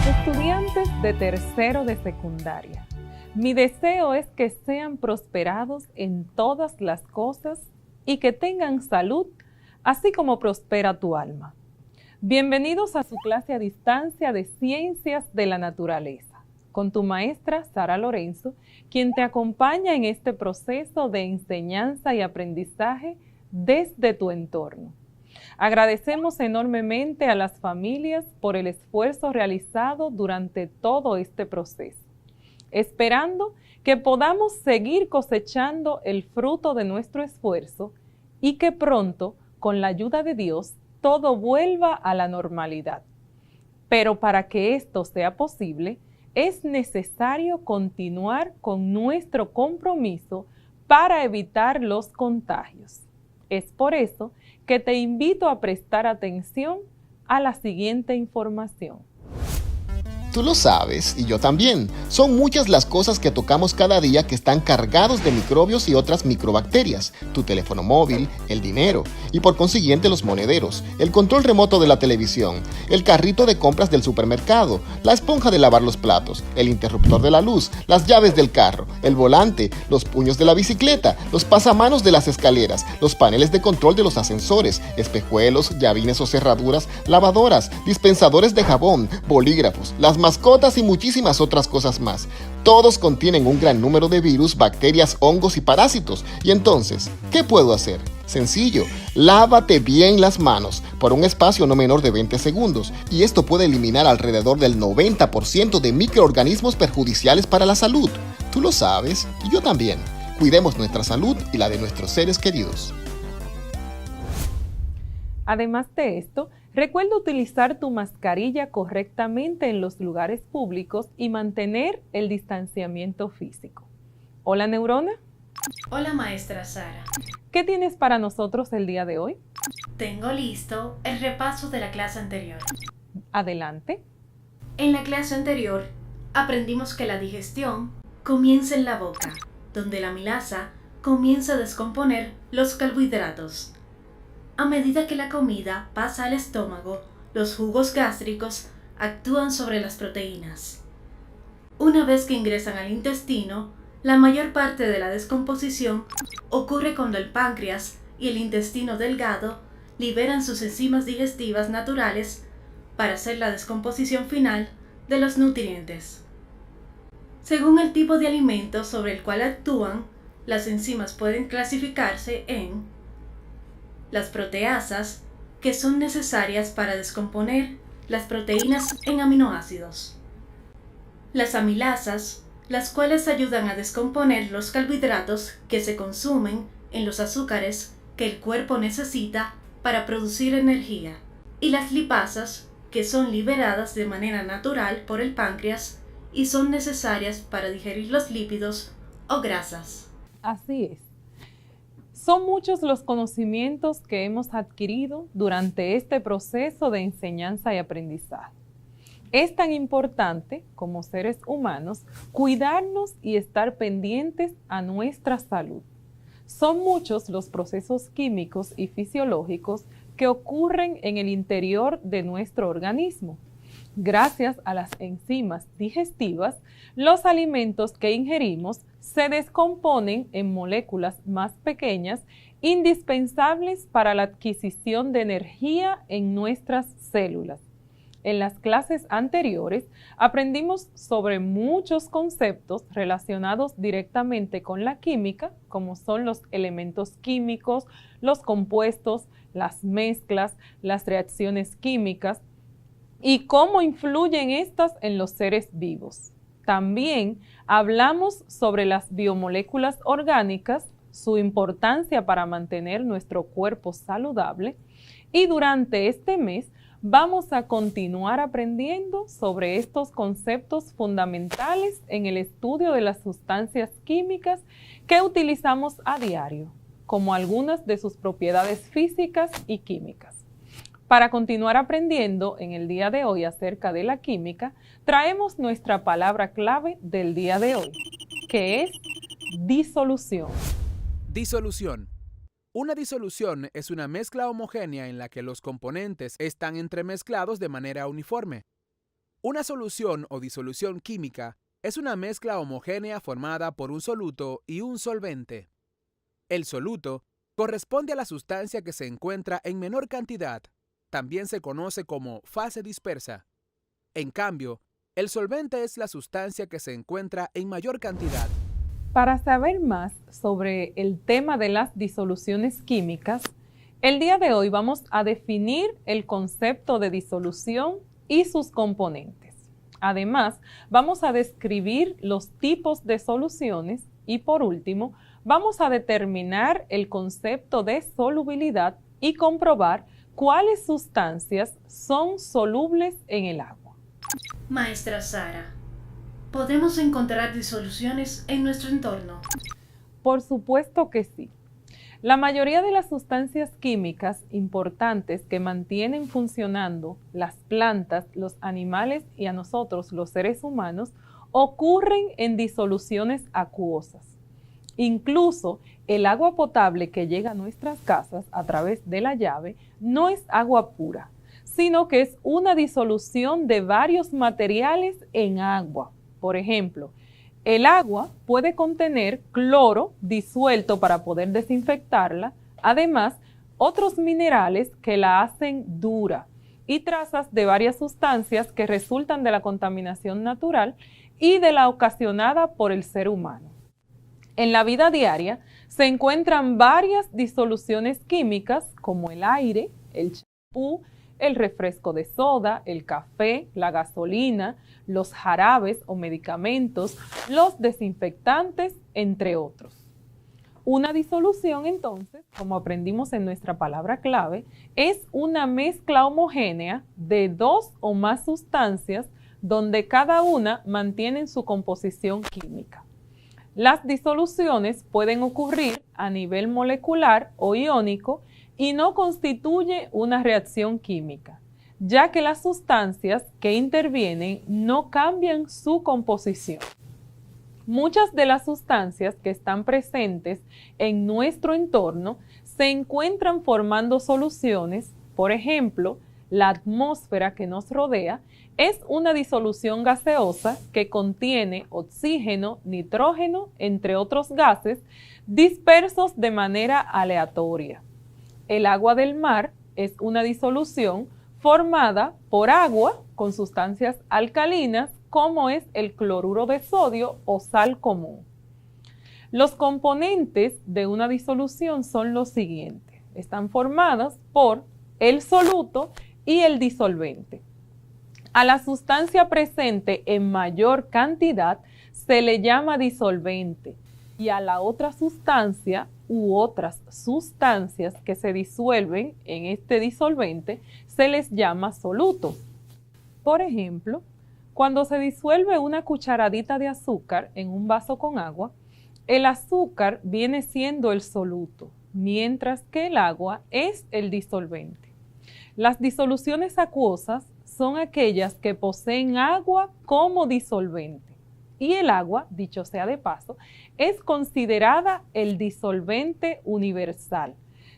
Estudiantes de tercero de secundaria, mi deseo es que sean prosperados en todas las cosas y que tengan salud, así como prospera tu alma. Bienvenidos a su clase a distancia de Ciencias de la Naturaleza, con tu maestra Sara Lorenzo, quien te acompaña en este proceso de enseñanza y aprendizaje desde tu entorno. Agradecemos enormemente a las familias por el esfuerzo realizado durante todo este proceso, esperando que podamos seguir cosechando el fruto de nuestro esfuerzo y que pronto, con la ayuda de Dios, todo vuelva a la normalidad. Pero para que esto sea posible, es necesario continuar con nuestro compromiso para evitar los contagios. Es por eso que te invito a prestar atención a la siguiente información. Tú lo sabes, y yo también. Son muchas las cosas que tocamos cada día que están cargados de microbios y otras microbacterias. Tu teléfono móvil, el dinero, y por consiguiente los monederos, el control remoto de la televisión, el carrito de compras del supermercado, la esponja de lavar los platos, el interruptor de la luz, las llaves del carro, el volante, los puños de la bicicleta, los pasamanos de las escaleras, los paneles de control de los ascensores, espejuelos, llavines o cerraduras, lavadoras, dispensadores de jabón, bolígrafos, las mascotas y muchísimas otras cosas más. Todos contienen un gran número de virus, bacterias, hongos y parásitos. Y entonces, ¿qué puedo hacer? Sencillo, lávate bien las manos por un espacio no menor de 20 segundos y esto puede eliminar alrededor del 90% de microorganismos perjudiciales para la salud. Tú lo sabes y yo también. Cuidemos nuestra salud y la de nuestros seres queridos. Además de esto, recuerda utilizar tu mascarilla correctamente en los lugares públicos y mantener el distanciamiento físico. Hola, Neurona. Hola, maestra Sara. ¿Qué tienes para nosotros el día de hoy? Tengo listo el repaso de la clase anterior. Adelante. En la clase anterior, aprendimos que la digestión comienza en la boca, donde la amilasa comienza a descomponer los carbohidratos. A medida que la comida pasa al estómago, los jugos gástricos actúan sobre las proteínas. Una vez que ingresan al intestino, la mayor parte de la descomposición ocurre cuando el páncreas y el intestino delgado liberan sus enzimas digestivas naturales para hacer la descomposición final de los nutrientes. Según el tipo de alimento sobre el cual actúan, las enzimas pueden clasificarse en las proteasas, que son necesarias para descomponer las proteínas en aminoácidos. Las amilasas, las cuales ayudan a descomponer los carbohidratos que se consumen en los azúcares que el cuerpo necesita para producir energía, y las lipasas, que son liberadas de manera natural por el páncreas y son necesarias para digerir los lípidos o grasas. Así es. Son muchos los conocimientos que hemos adquirido durante este proceso de enseñanza y aprendizaje. Es tan importante, como seres humanos, cuidarnos y estar pendientes a nuestra salud. Son muchos los procesos químicos y fisiológicos que ocurren en el interior de nuestro organismo. Gracias a las enzimas digestivas, los alimentos que ingerimos se descomponen en moléculas más pequeñas, indispensables para la adquisición de energía en nuestras células. En las clases anteriores aprendimos sobre muchos conceptos relacionados directamente con la química, como son los elementos químicos, los compuestos, las mezclas, las reacciones químicas y cómo influyen estas en los seres vivos. También hablamos sobre las biomoléculas orgánicas, su importancia para mantener nuestro cuerpo saludable, y durante este mes vamos a continuar aprendiendo sobre estos conceptos fundamentales en el estudio de las sustancias químicas que utilizamos a diario, como algunas de sus propiedades físicas y químicas. Para continuar aprendiendo en el día de hoy acerca de la química, traemos nuestra palabra clave del día de hoy, que es disolución. Disolución. Una disolución es una mezcla homogénea en la que los componentes están entremezclados de manera uniforme. Una solución o disolución química es una mezcla homogénea formada por un soluto y un solvente. El soluto corresponde a la sustancia que se encuentra en menor cantidad. También se conoce como fase dispersa. En cambio, el solvente es la sustancia que se encuentra en mayor cantidad. Para saber más sobre el tema de las disoluciones químicas, el día de hoy vamos a definir el concepto de disolución y sus componentes. Además, vamos a describir los tipos de soluciones y, por último, vamos a determinar el concepto de solubilidad y comprobar cuáles sustancias son solubles en el agua. Maestra Sara, ¿podemos encontrar disoluciones en nuestro entorno? Por supuesto que sí. La mayoría de las sustancias químicas importantes que mantienen funcionando las plantas, los animales y a nosotros, los seres humanos, ocurren en disoluciones acuosas. Incluso el agua potable que llega a nuestras casas a través de la llave no es agua pura, sino que es una disolución de varios materiales en agua. Por ejemplo, el agua puede contener cloro disuelto para poder desinfectarla, además otros minerales que la hacen dura y trazas de varias sustancias que resultan de la contaminación natural y de la ocasionada por el ser humano. En la vida diaria se encuentran varias disoluciones químicas como el aire, el champú, el refresco de soda, el café, la gasolina, los jarabes o medicamentos, los desinfectantes, entre otros. Una disolución, entonces, como aprendimos en nuestra palabra clave, es una mezcla homogénea de dos o más sustancias donde cada una mantiene su composición química. Las disoluciones pueden ocurrir a nivel molecular o iónico y no constituye una reacción química, ya que las sustancias que intervienen no cambian su composición. Muchas de las sustancias que están presentes en nuestro entorno se encuentran formando soluciones. Por ejemplo, la atmósfera que nos rodea es una disolución gaseosa que contiene oxígeno, nitrógeno, entre otros gases, dispersos de manera aleatoria. El agua del mar es una disolución formada por agua con sustancias alcalinas, como es el cloruro de sodio o sal común. Los componentes de una disolución son los siguientes. Están formadas por el soluto y el disolvente. A la sustancia presente en mayor cantidad se le llama disolvente y a la otra sustancia u otras sustancias que se disuelven en este disolvente se les llama solutos. Por ejemplo, cuando se disuelve una cucharadita de azúcar en un vaso con agua, el azúcar viene siendo el soluto, mientras que el agua es el disolvente. Las disoluciones acuosas son aquellas que poseen agua como disolvente. Y el agua, dicho sea de paso, es considerada el disolvente universal,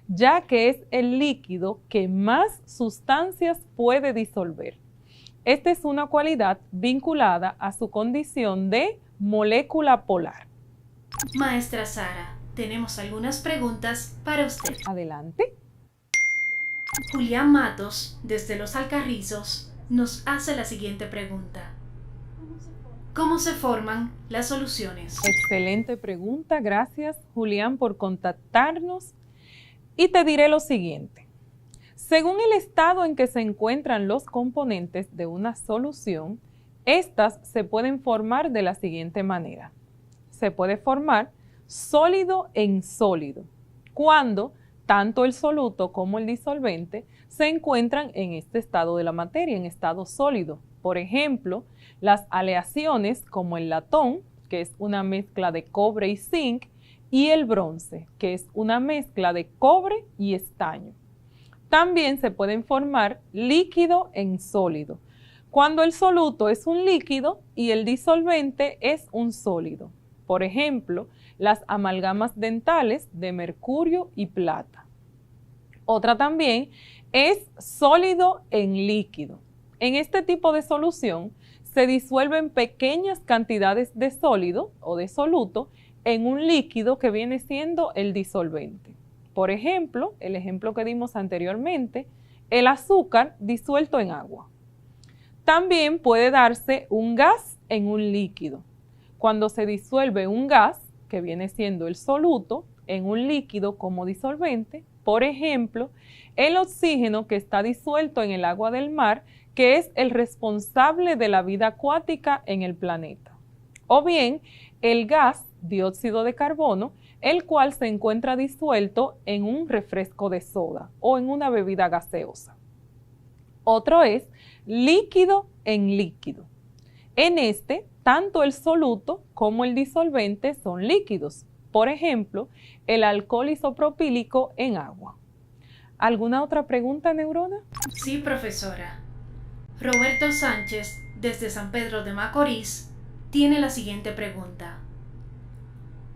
ya que es el líquido que más sustancias puede disolver. Esta es una cualidad vinculada a su condición de molécula polar. Maestra Sara, tenemos algunas preguntas para usted. Adelante. Julián Matos, desde Los Alcarrizos, nos hace la siguiente pregunta. ¿Cómo se forman las soluciones? Excelente pregunta. Gracias, Julián, por contactarnos. Y te diré lo siguiente. Según el estado en que se encuentran los componentes de una solución, estas se pueden formar de la siguiente manera. Se puede formar sólido en sólido, cuando tanto el soluto como el disolvente se encuentran en este estado de la materia, en estado sólido. Por ejemplo, las aleaciones como el latón, que es una mezcla de cobre y zinc, y el bronce, que es una mezcla de cobre y estaño. También se pueden formar líquido en sólido, cuando el soluto es un líquido y el disolvente es un sólido. Por ejemplo, las amalgamas dentales de mercurio y plata. Otra también es sólido en líquido. En este tipo de solución se disuelven pequeñas cantidades de sólido o de soluto en un líquido que viene siendo el disolvente. Por ejemplo, el ejemplo que dimos anteriormente, el azúcar disuelto en agua. También puede darse un gas en un líquido. Cuando se disuelve un gas, que viene siendo el soluto, en un líquido como disolvente, por ejemplo, el oxígeno que está disuelto en el agua del mar, que es el responsable de la vida acuática en el planeta. O bien, el gas dióxido de carbono, el cual se encuentra disuelto en un refresco de soda o en una bebida gaseosa. Otro es líquido en líquido. En este, tanto el soluto como el disolvente son líquidos. Por ejemplo, el alcohol isopropílico en agua. ¿Alguna otra pregunta, Neurona? Sí, profesora. Roberto Sánchez, desde San Pedro de Macorís, tiene la siguiente pregunta.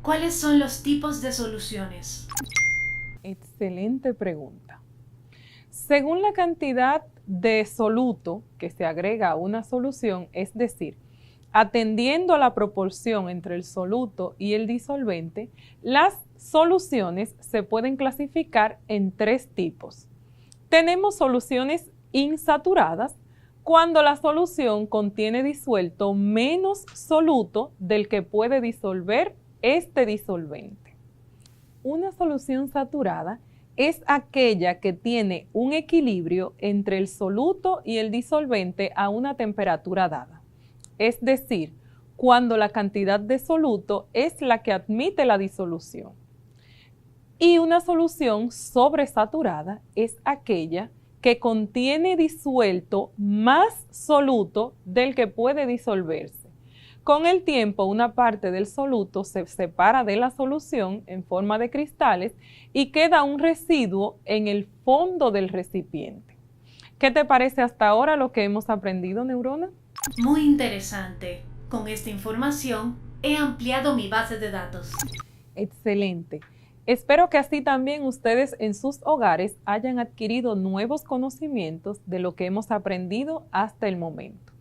¿Cuáles son los tipos de soluciones? Excelente pregunta. Según la cantidad de soluto que se agrega a una solución, es decir, atendiendo a la proporción entre el soluto y el disolvente, las soluciones se pueden clasificar en tres tipos. Tenemos soluciones insaturadas, cuando la solución contiene disuelto menos soluto del que puede disolver este disolvente. Una solución saturada es aquella que tiene un equilibrio entre el soluto y el disolvente a una temperatura dada. Es decir, cuando la cantidad de soluto es la que admite la disolución. Y una solución sobresaturada es aquella que contiene disuelto más soluto del que puede disolverse. Con el tiempo, una parte del soluto se separa de la solución en forma de cristales y queda un residuo en el fondo del recipiente. ¿Qué te parece hasta ahora lo que hemos aprendido, Neurona? Muy interesante. Con esta información he ampliado mi base de datos. Excelente. Espero que así también ustedes en sus hogares hayan adquirido nuevos conocimientos de lo que hemos aprendido hasta el momento.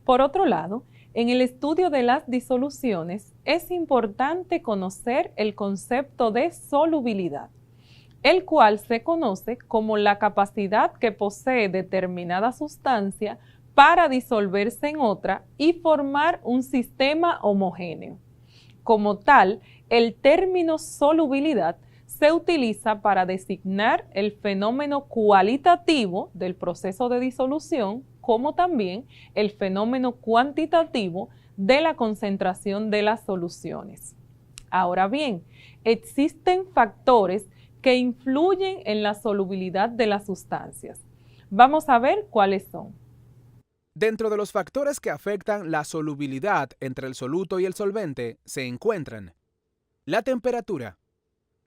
Por otro lado, en el estudio de las disoluciones es importante conocer el concepto de solubilidad, el cual se conoce como la capacidad que posee determinada sustancia para disolverse en otra y formar un sistema homogéneo. Como tal, el término solubilidad se utiliza para designar el fenómeno cualitativo del proceso de disolución, como también el fenómeno cuantitativo de la concentración de las soluciones. Ahora bien, existen factores que influyen en la solubilidad de las sustancias. Vamos a ver cuáles son. Dentro de los factores que afectan la solubilidad entre el soluto y el solvente se encuentran la temperatura.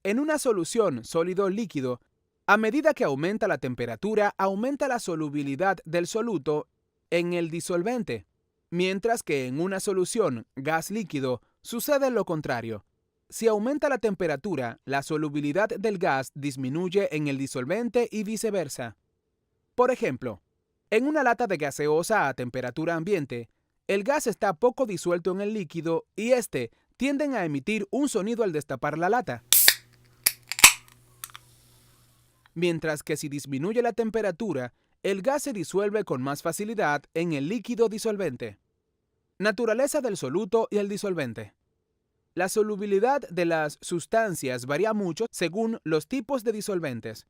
En una solución sólido-líquido, a medida que aumenta la temperatura, aumenta la solubilidad del soluto en el disolvente, mientras que en una solución gas-líquido sucede lo contrario. Si aumenta la temperatura, la solubilidad del gas disminuye en el disolvente y viceversa. Por ejemplo, en una lata de gaseosa a temperatura ambiente, el gas está poco disuelto en el líquido y éste tiende a emitir un sonido al destapar la lata. Mientras que si disminuye la temperatura, el gas se disuelve con más facilidad en el líquido disolvente. Naturaleza del soluto y el disolvente. La solubilidad de las sustancias varía mucho según los tipos de disolventes.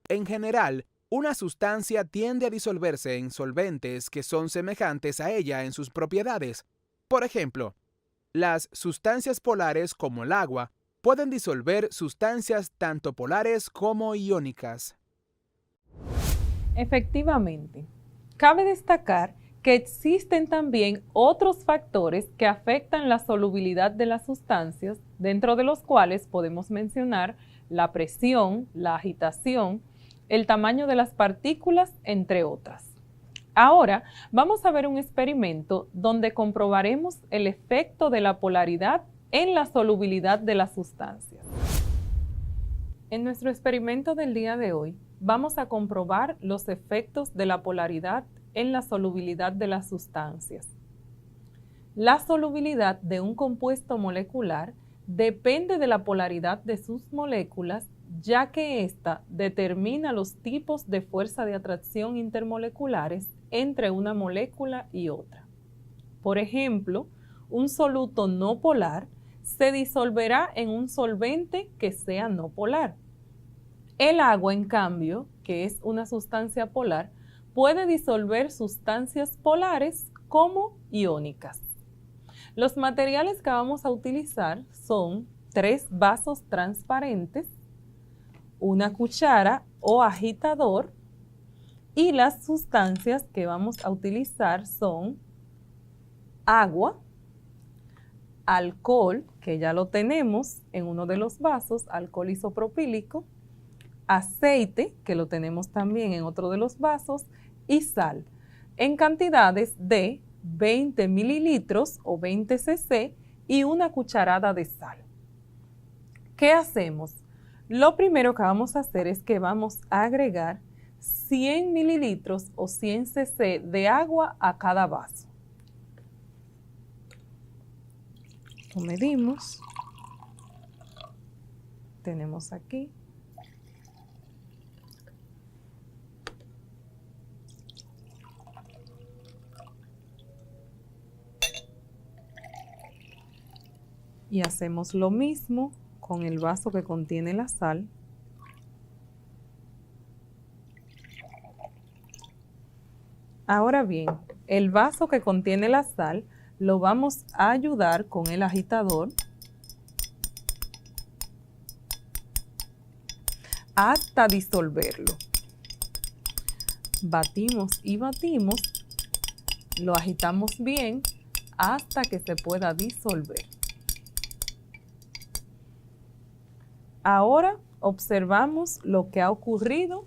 En general, una sustancia tiende a disolverse en solventes que son semejantes a ella en sus propiedades. Por ejemplo, las sustancias polares como el agua pueden disolver sustancias tanto polares como iónicas. Efectivamente, cabe destacar que existen también otros factores que afectan la solubilidad de las sustancias, dentro de los cuales podemos mencionar la presión, la agitación, el tamaño de las partículas, entre otras. Ahora vamos a ver un experimento donde comprobaremos el efecto de la polaridad en la solubilidad de las sustancias. En nuestro experimento del día de hoy, vamos a comprobar los efectos de la polaridad en la solubilidad de las sustancias. La solubilidad de un compuesto molecular depende de la polaridad de sus moléculas, ya que ésta determina los tipos de fuerza de atracción intermoleculares entre una molécula y otra. Por ejemplo, un soluto no polar se disolverá en un solvente que sea no polar. El agua, en cambio, que es una sustancia polar, puede disolver sustancias polares como iónicas. Los materiales que vamos a utilizar son 3 vasos transparentes, una cuchara o agitador, y las sustancias que vamos a utilizar son agua, alcohol, que ya lo tenemos en uno de los vasos, alcohol isopropílico, aceite, que lo tenemos también en otro de los vasos, y sal, en cantidades de 20 mililitros o 20 cc y una cucharada de sal. ¿Qué hacemos? Lo primero que vamos a hacer es que vamos a agregar 100 mililitros o 100 cc de agua a cada vaso. Lo medimos. Tenemos aquí. Y hacemos lo mismo con el vaso que contiene la sal. Ahora bien, el vaso que contiene la sal lo vamos a ayudar con el agitador hasta disolverlo. Batimos y batimos, lo agitamos bien hasta que se pueda disolver. Ahora observamos lo que ha ocurrido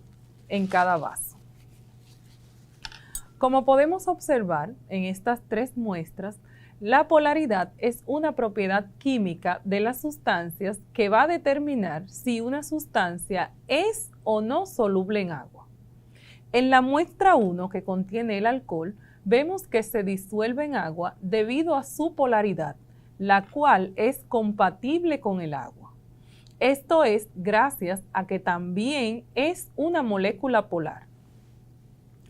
en cada vaso. Como podemos observar en estas 3 muestras, la polaridad es una propiedad química de las sustancias que va a determinar si una sustancia es o no soluble en agua. En la muestra 1, que contiene el alcohol, vemos que se disuelve en agua debido a su polaridad, la cual es compatible con el agua. Esto es gracias a que también es una molécula polar.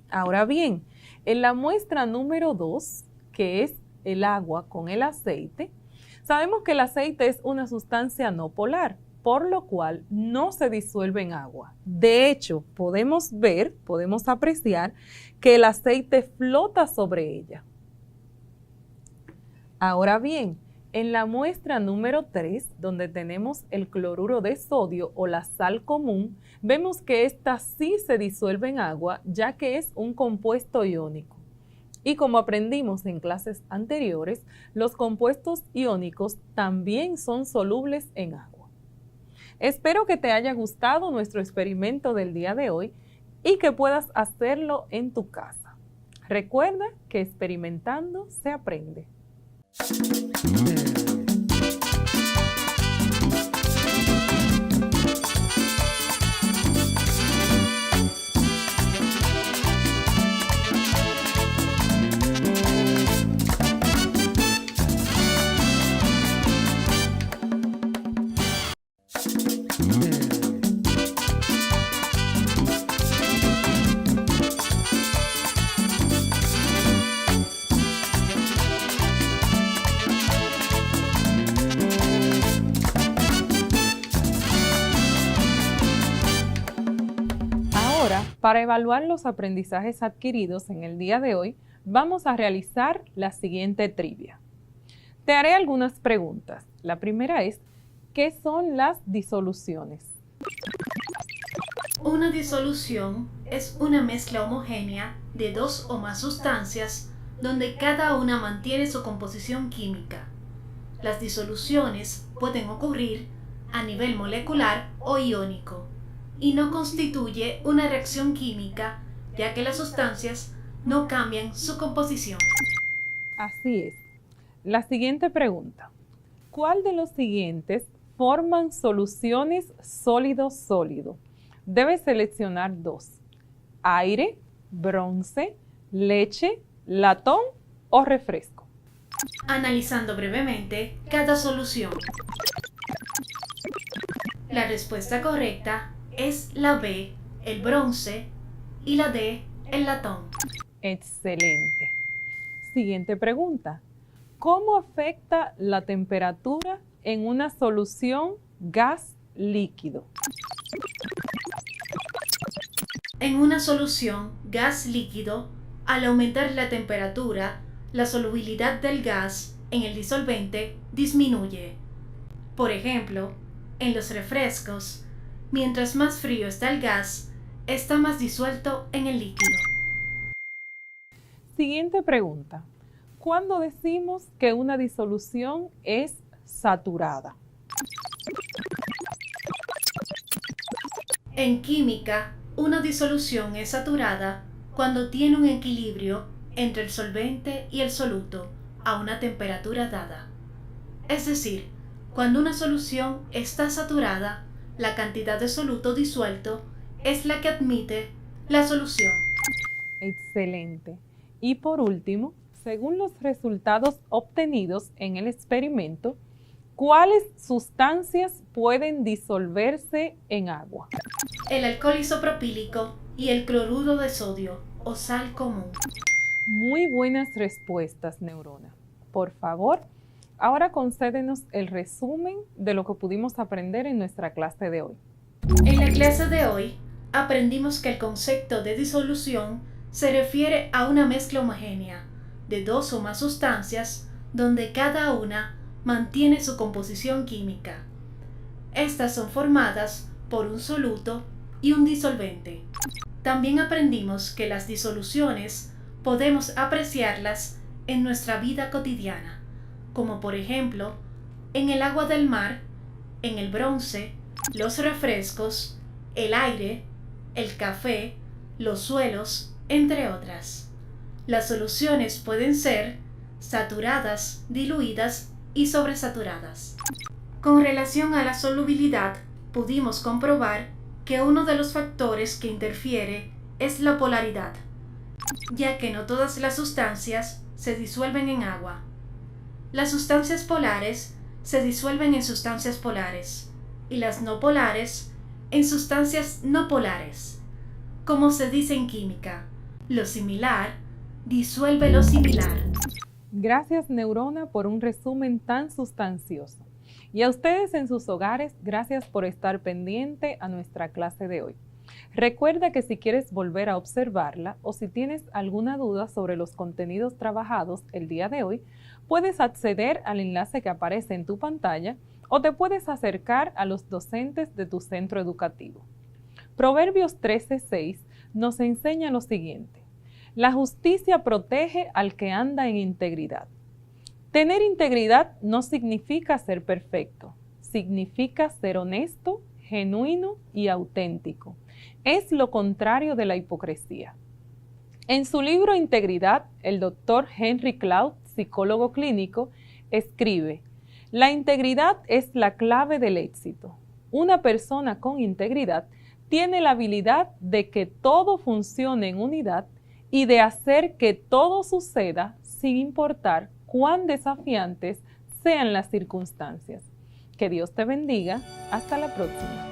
Ahora bien, en la muestra número 2, que es el agua con el aceite, sabemos que el aceite es una sustancia no polar, por lo cual no se disuelve en agua. De hecho, podemos apreciar que el aceite flota sobre ella. Ahora bien, en la muestra número 3, donde tenemos el cloruro de sodio o la sal común, vemos que esta sí se disuelve en agua, ya que es un compuesto iónico. Y como aprendimos en clases anteriores, los compuestos iónicos también son solubles en agua. Espero que te haya gustado nuestro experimento del día de hoy y que puedas hacerlo en tu casa. Recuerda que experimentando se aprende. Para evaluar los aprendizajes adquiridos en el día de hoy, vamos a realizar la siguiente trivia. Te haré algunas preguntas. La primera es, ¿qué son las disoluciones? Una disolución es una mezcla homogénea de dos o más sustancias donde cada una mantiene su composición química. Las disoluciones pueden ocurrir a nivel molecular o iónico y no constituye una reacción química, ya que las sustancias no cambian su composición. Así es. La siguiente pregunta. ¿Cuál de los siguientes forman soluciones sólido-sólido? Debes seleccionar dos. Aire, bronce, leche, latón o refresco. Analizando brevemente cada solución. La respuesta correcta es la B, el bronce, y la D, el latón. Excelente. Siguiente pregunta. ¿Cómo afecta la temperatura en una solución gas líquido? En una solución gas líquido, al aumentar la temperatura, la solubilidad del gas en el disolvente disminuye. Por ejemplo, en los refrescos, mientras más frío está el gas, está más disuelto en el líquido. Siguiente pregunta. ¿Cuándo decimos que una disolución es saturada? En química, una disolución es saturada cuando tiene un equilibrio entre el solvente y el soluto a una temperatura dada. Es decir, cuando una solución está saturada, la cantidad de soluto disuelto es la que admite la solución. Excelente. Y por último, según los resultados obtenidos en el experimento, ¿cuáles sustancias pueden disolverse en agua? El alcohol isopropílico y el cloruro de sodio o sal común. Muy buenas respuestas, Neurona. Por favor, ahora concédenos el resumen de lo que pudimos aprender en nuestra clase de hoy. En la clase de hoy, aprendimos que el concepto de disolución se refiere a una mezcla homogénea de dos o más sustancias donde cada una mantiene su composición química. Estas son formadas por un soluto y un disolvente. También aprendimos que las disoluciones podemos apreciarlas en nuestra vida cotidiana, como por ejemplo en el agua del mar, en el bronce, los refrescos, el aire, el café, los suelos, entre otras. Las soluciones pueden ser saturadas, diluidas y sobresaturadas. Con relación a la solubilidad, pudimos comprobar que uno de los factores que interfiere es la polaridad, ya que no todas las sustancias se disuelven en agua. Las sustancias polares se disuelven en sustancias polares y las no polares en sustancias no polares. Como se dice en química, lo similar disuelve lo similar. Gracias, Neurona, por un resumen tan sustancioso. Y a ustedes en sus hogares, gracias por estar pendiente a nuestra clase de hoy. Recuerda que si quieres volver a observarla o si tienes alguna duda sobre los contenidos trabajados el día de hoy, puedes acceder al enlace que aparece en tu pantalla o te puedes acercar a los docentes de tu centro educativo. Proverbios 13:6 nos enseña lo siguiente: la justicia protege al que anda en integridad. Tener integridad no significa ser perfecto, significa ser honesto, genuino y auténtico. Es lo contrario de la hipocresía. En su libro Integridad, el doctor Henry Cloud, psicólogo clínico, escribe: la integridad es la clave del éxito. Una persona con integridad tiene la habilidad de que todo funcione en unidad y de hacer que todo suceda sin importar cuán desafiantes sean las circunstancias. Que Dios te bendiga. Hasta la próxima.